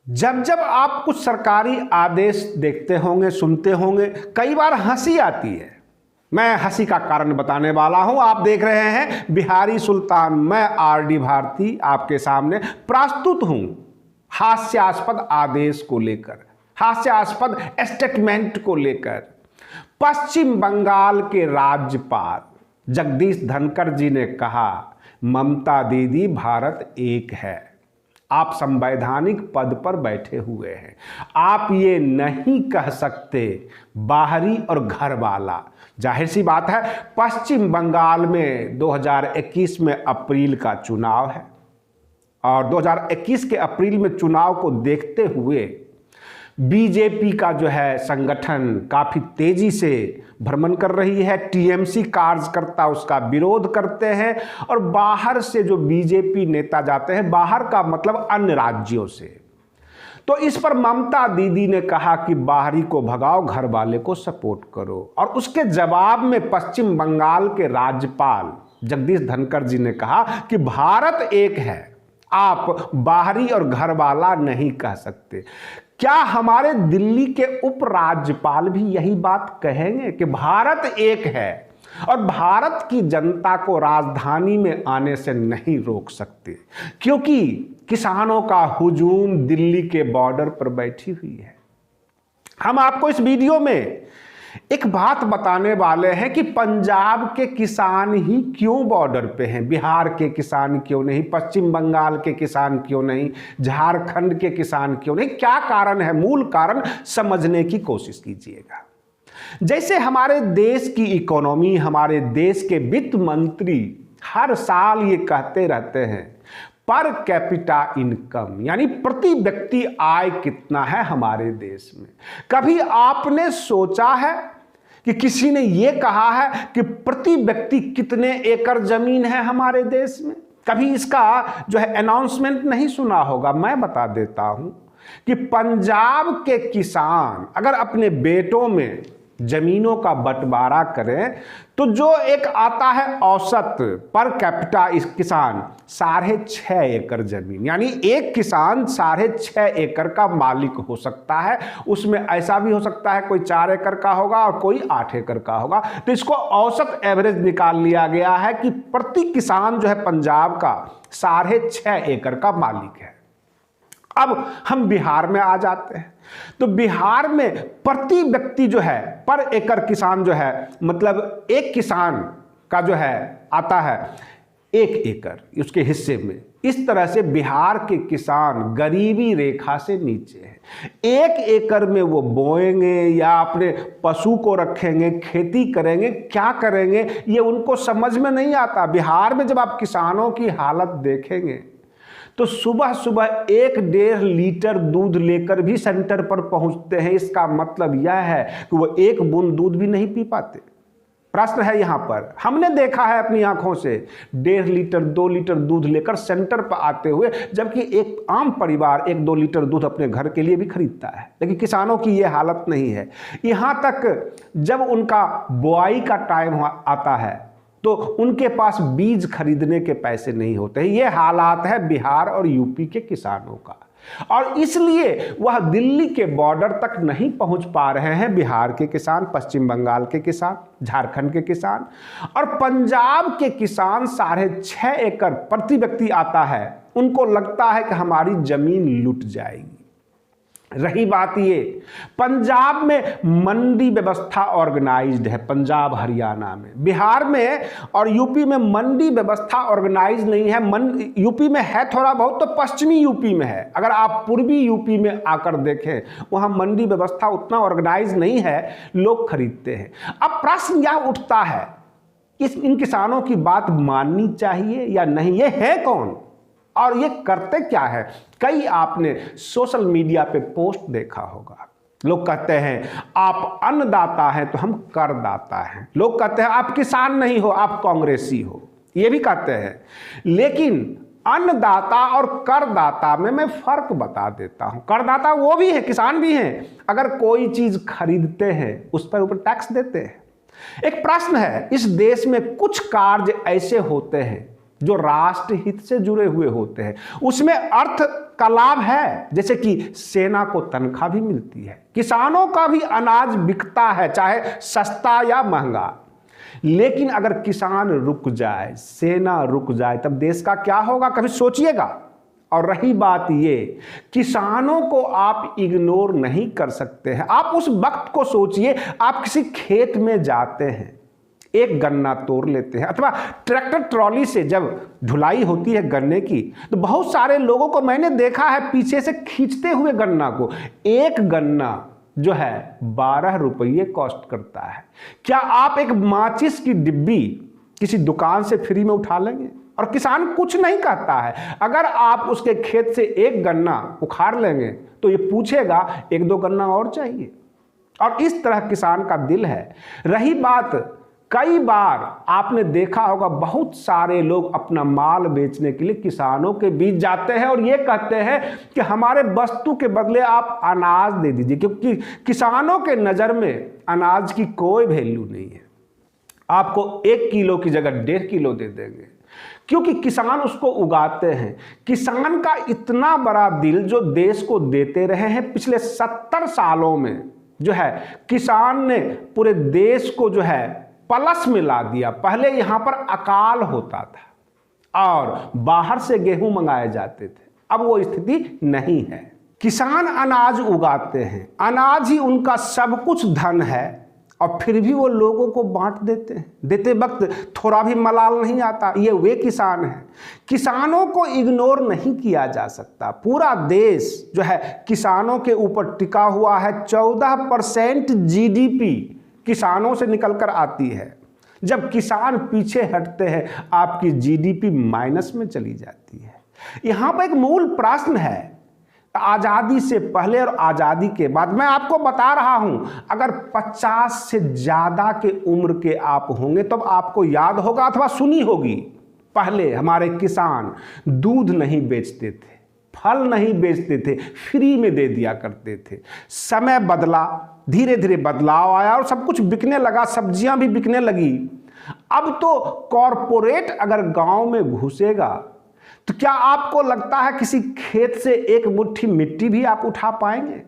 जब जब आप कुछ सरकारी आदेश देखते होंगे, सुनते होंगे, कई बार हंसी आती है। मैं हंसी का कारण बताने वाला हूं। आप देख रहे हैं बिहारी सुल्तान, मैं आरडी भारती आपके सामने प्रस्तुत हूं हास्यास्पद आदेश को लेकर, हास्यास्पद स्टेटमेंट को लेकर। पश्चिम बंगाल के राज्यपाल जगदीश धनखड़ जी ने कहा, ममता दीदी भारत एक है। आप संवैधानिक पद पर बैठे हुए हैं, आप ये नहीं कह सकते बाहरी और घर वाला। जाहिर सी बात है, पश्चिम बंगाल में 2021 में अप्रैल का चुनाव है और 2021 के अप्रैल में चुनाव को देखते हुए बीजेपी का जो है संगठन काफ़ी तेजी से भ्रमण कर रही है। टीएमसी कार्यकर्ता उसका विरोध करते हैं और बाहर से जो बीजेपी नेता जाते हैं, बाहर का मतलब अन्य राज्यों से, तो इस पर ममता दीदी ने कहा कि बाहरी को भगाओ, घर वाले को सपोर्ट करो। और उसके जवाब में पश्चिम बंगाल के राज्यपाल जगदीश धनखड़ जी ने कहा कि भारत एक है, आप बाहरी और घर वाला नहीं कह सकते। क्या हमारे दिल्ली के उपराज्यपाल भी यही बात कहेंगे कि भारत एक है और भारत की जनता को राजधानी में आने से नहीं रोक सकते, क्योंकि किसानों का हुजूम दिल्ली के बॉर्डर पर बैठी हुई है। हम आपको इस वीडियो में एक बात बताने वाले हैं कि पंजाब के किसान ही क्यों बॉर्डर पे हैं, बिहार के किसान क्यों नहीं, पश्चिम बंगाल के किसान क्यों नहीं, झारखंड के किसान क्यों नहीं। क्या कारण है, मूल कारण समझने की कोशिश कीजिएगा। जैसे हमारे देश की इकोनॉमी, हमारे देश के वित्त मंत्री हर साल ये कहते रहते हैं पर कैपिटा इनकम, यानी प्रति व्यक्ति आय कितना है हमारे देश में। कभी आपने सोचा है कि किसी ने यह कहा है कि प्रति व्यक्ति कितने एकड़ जमीन है हमारे देश में? कभी इसका जो है अनाउंसमेंट नहीं सुना होगा। मैं बता देता हूं कि पंजाब के किसान अगर अपने बेटों में जमीनों का बंटवारा करें तो जो एक आता है औसत पर कैपिटा इस किसान 6.5 एकड़ जमीन, यानी एक किसान 6.5 एकड़ का मालिक हो सकता है। उसमें ऐसा भी हो सकता है कोई 4 एकड़ का होगा और कोई 8 एकड़ का होगा। तो इसको औसत एवरेज निकाल लिया गया है कि प्रति किसान जो है पंजाब का 6.5 एकड़ का मालिक है। अब हम बिहार में आ जाते हैं तो बिहार में प्रति व्यक्ति जो है पर एकड़ किसान जो है, मतलब एक किसान का जो है आता है 1 एकड़ उसके हिस्से में। इस तरह से बिहार के किसान गरीबी रेखा से नीचे हैं। 1 एकड़ में वो बोएंगे या अपने पशु को रखेंगे, खेती करेंगे, क्या करेंगे ये उनको समझ में नहीं आता। बिहार में जब आप किसानों की हालत देखेंगे तो सुबह सुबह 1-1.5 लीटर दूध लेकर भी सेंटर पर पहुंचते हैं। इसका मतलब यह है कि वो 1 बूंद दूध भी नहीं पी पाते। प्रश्न है यहां पर, हमने देखा है अपनी आंखों से 1.5 लीटर 2 लीटर दूध लेकर सेंटर पर आते हुए, जबकि एक आम परिवार 1-2 लीटर दूध अपने घर के लिए भी खरीदता है। लेकिन किसानों की यह हालत नहीं है। यहां तक जब उनका बुआई का टाइम आता है तो उनके पास बीज खरीदने के पैसे नहीं होते। ये हालात है बिहार और यूपी के किसानों का, और इसलिए वह दिल्ली के बॉर्डर तक नहीं पहुंच पा रहे हैं। बिहार के किसान, पश्चिम बंगाल के किसान, झारखंड के किसान और पंजाब के किसान 6.5 एकड़ प्रति व्यक्ति आता है। उनको लगता है कि हमारी जमीन लुट जाएगी। रही बात ये, पंजाब में मंडी व्यवस्था ऑर्गेनाइज्ड है, पंजाब हरियाणा में। बिहार में और यूपी में मंडी व्यवस्था ऑर्गेनाइज नहीं है। यूपी में है थोड़ा बहुत, तो पश्चिमी यूपी में है। अगर आप पूर्वी यूपी में आकर देखें, वहां मंडी व्यवस्था उतना ऑर्गेनाइज नहीं है, लोग खरीदते हैं। अब प्रश्न यह उठता है कि इन किसानों की बात माननी चाहिए या नहीं। ये है कौन और ये करते क्या है? कई आपने सोशल मीडिया पे पोस्ट देखा होगा। लोग कहते हैं आप अन्नदाता हैं तो हम करदाता हैं। लोग कहते हैं आप किसान नहीं हो, आप कांग्रेसी हो, ये भी कहते हैं। लेकिन अन्नदाता और करदाता में मैं फर्क बता देता हूं। करदाता वो भी है, किसान भी हैं, अगर कोई चीज खरीदते हैं उस पर ऊपर टैक्स देते हैं। एक प्रश्न है, इस देश में कुछ कार्य ऐसे होते हैं जो राष्ट्र हित से जुड़े हुए होते हैं, उसमें अर्थ का लाभ है। जैसे कि सेना को तनख्वाह भी मिलती है, किसानों का भी अनाज बिकता है, चाहे सस्ता या महंगा। लेकिन अगर किसान रुक जाए, सेना रुक जाए, तब देश का क्या होगा, कभी सोचिएगा। और रही बात ये, किसानों को आप इग्नोर नहीं कर सकते हैं। आप उस वक्त को सोचिए, आप किसी खेत में जाते हैं, एक गन्ना तोड़ लेते हैं, अथवा ट्रैक्टर ट्रॉली से जब ढुलाई होती है गन्ने की, तो बहुत सारे लोगों को मैंने देखा है पीछे से खींचते हुए गन्ना को। एक गन्ना जो है 12 रुपये कॉस्ट करता है। क्या आप एक माचिस की डिब्बी किसी दुकान से फ्री में उठा लेंगे? और किसान कुछ नहीं कहता है। अगर आप उसके खेत से एक गन्ना उखाड़ लेंगे तो ये पूछेगा 1-2 गन्ना और चाहिए। और इस तरह किसान का दिल है। रही बात, कई बार आपने देखा होगा बहुत सारे लोग अपना माल बेचने के लिए किसानों के बीच जाते हैं और ये कहते हैं कि हमारे वस्तु के बदले आप अनाज दे दीजिए, क्योंकि किसानों के नज़र में अनाज की कोई वैल्यू नहीं है। आपको 1 किलो की जगह 1.5 किलो दे देंगे, क्योंकि किसान उसको उगाते हैं। किसान का इतना बड़ा दिल जो देश को देते रहे हैं पिछले 70 सालों में, जो है किसान ने पूरे देश को जो है पलस में ला दिया। पहले यहां पर अकाल होता था और बाहर से गेहूं मंगाए जाते थे, अब वो स्थिति नहीं है। किसान अनाज उगाते हैं, अनाज ही उनका सब कुछ धन है, और फिर भी वो लोगों को बांट देते हैं। देते वक्त थोड़ा भी मलाल नहीं आता। ये वे किसान हैं। किसानों को इग्नोर नहीं किया जा सकता। पूरा देश जो है किसानों के ऊपर टिका हुआ है। 14% जीडीपी किसानों से निकलकर आती है। जब किसान पीछे हटते हैं, आपकी जीडीपी माइनस में चली जाती है। यहां पर एक मूल प्रश्न है, आज़ादी से पहले और आज़ादी के बाद। मैं आपको बता रहा हूं, अगर 50 से ज़्यादा के उम्र के आप होंगे तब आपको याद होगा अथवा सुनी होगी, पहले हमारे किसान दूध नहीं बेचते थे, फल नहीं बेचते थे, फ्री में दे दिया करते थे। समय बदला, धीरे धीरे बदलाव आया और सब कुछ बिकने लगा, सब्जियां भी बिकने लगी। अब तो कॉरपोरेट अगर गांव में घुसेगा तो क्या आपको लगता है किसी खेत से एक मुट्ठी मिट्टी भी आप उठा पाएंगे?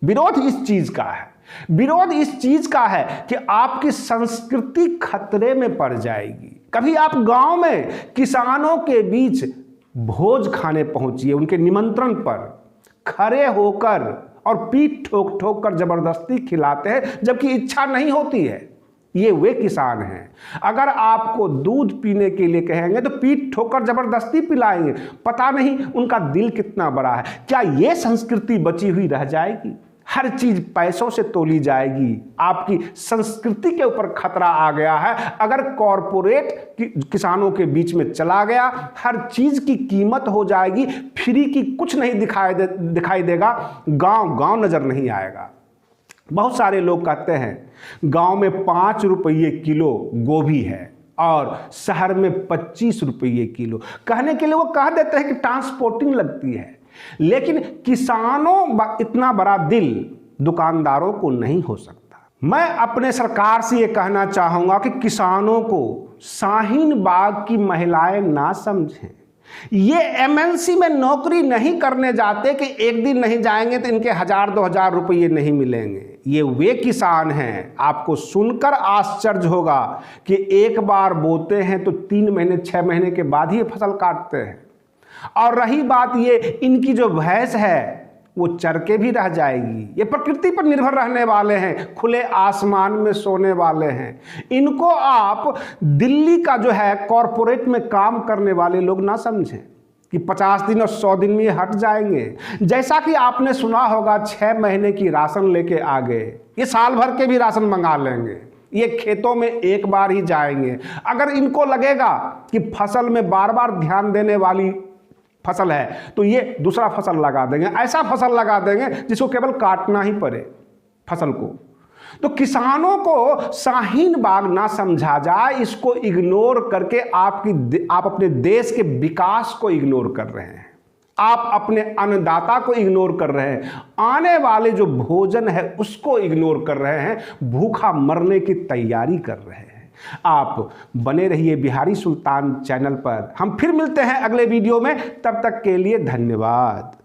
विरोध इस चीज का है। विरोध इस चीज का है कि आपकी संस्कृति खतरे में पड़ जाएगी। कभी आप गांव में किसानों के बीच भोज खाने पहुंचिए, उनके निमंत्रण पर खड़े होकर और पीठ ठोक ठोक कर जबरदस्ती खिलाते हैं, जबकि इच्छा नहीं होती है। ये वे किसान हैं। अगर आपको दूध पीने के लिए कहेंगे तो पीठ ठोकर जबरदस्ती पिलाएंगे। पता नहीं उनका दिल कितना बड़ा है। क्या ये संस्कृति बची हुई रह जाएगी? हर चीज पैसों से तोली जाएगी। आपकी संस्कृति के ऊपर खतरा आ गया है। अगर कॉरपोरेट किसानों के बीच में चला गया, हर चीज की कीमत हो जाएगी, फ्री की कुछ नहीं दिखाई देगा, गांव नजर नहीं आएगा। बहुत सारे लोग कहते हैं गांव में 5 रुपये किलो गोभी है और शहर में 25 रुपये किलो। कहने के लिए वो कह देते हैं कि ट्रांसपोर्टिंग लगती है, लेकिन किसानों इतना बड़ा दिल दुकानदारों को नहीं हो सकता। मैं अपने सरकार से ये कहना चाहूंगा कि किसानों को शाहीन बाग की महिलाएं ना समझें। ये एमएनसी में नौकरी नहीं करने जाते कि एक दिन नहीं जाएंगे तो इनके 1000-2000 रुपये नहीं मिलेंगे। ये वे किसान हैं, आपको सुनकर आश्चर्य होगा कि एक बार बोते हैं तो 3 महीने 6 महीने के बाद ही फसल काटते हैं। और रही बात ये, इनकी जो भैंस है वो चर के भी रह जाएगी। ये प्रकृति पर निर्भर रहने वाले हैं, खुले आसमान में सोने वाले हैं। इनको आप दिल्ली का जो है कॉरपोरेट में काम करने वाले लोग ना समझें कि 50 दिन और 100 दिन में ये हट जाएंगे। जैसा कि आपने सुना होगा 6 महीने की राशन लेके आ गए, ये साल भर के भी राशन मंगा लेंगे। ये खेतों में एक बार ही जाएंगे। अगर इनको लगेगा कि फसल में बार बार ध्यान देने वाली फसल है तो ये दूसरा फसल लगा देंगे, ऐसा फसल लगा देंगे जिसको केवल काटना ही पड़े फसल को। तो किसानों को शाहीन बाग ना समझा जाए, इसको इग्नोर करके आप अपने देश के विकास को इग्नोर कर रहे हैं। आप अपने अन्नदाता को इग्नोर कर रहे हैं। आने वाले जो भोजन है उसको इग्नोर कर रहे हैं। भूखा मरने की तैयारी कर रहे हैं। आप बने रहिए बिहारी सुल्तान चैनल पर। हम फिर मिलते हैं अगले वीडियो में, तब तक के लिए धन्यवाद।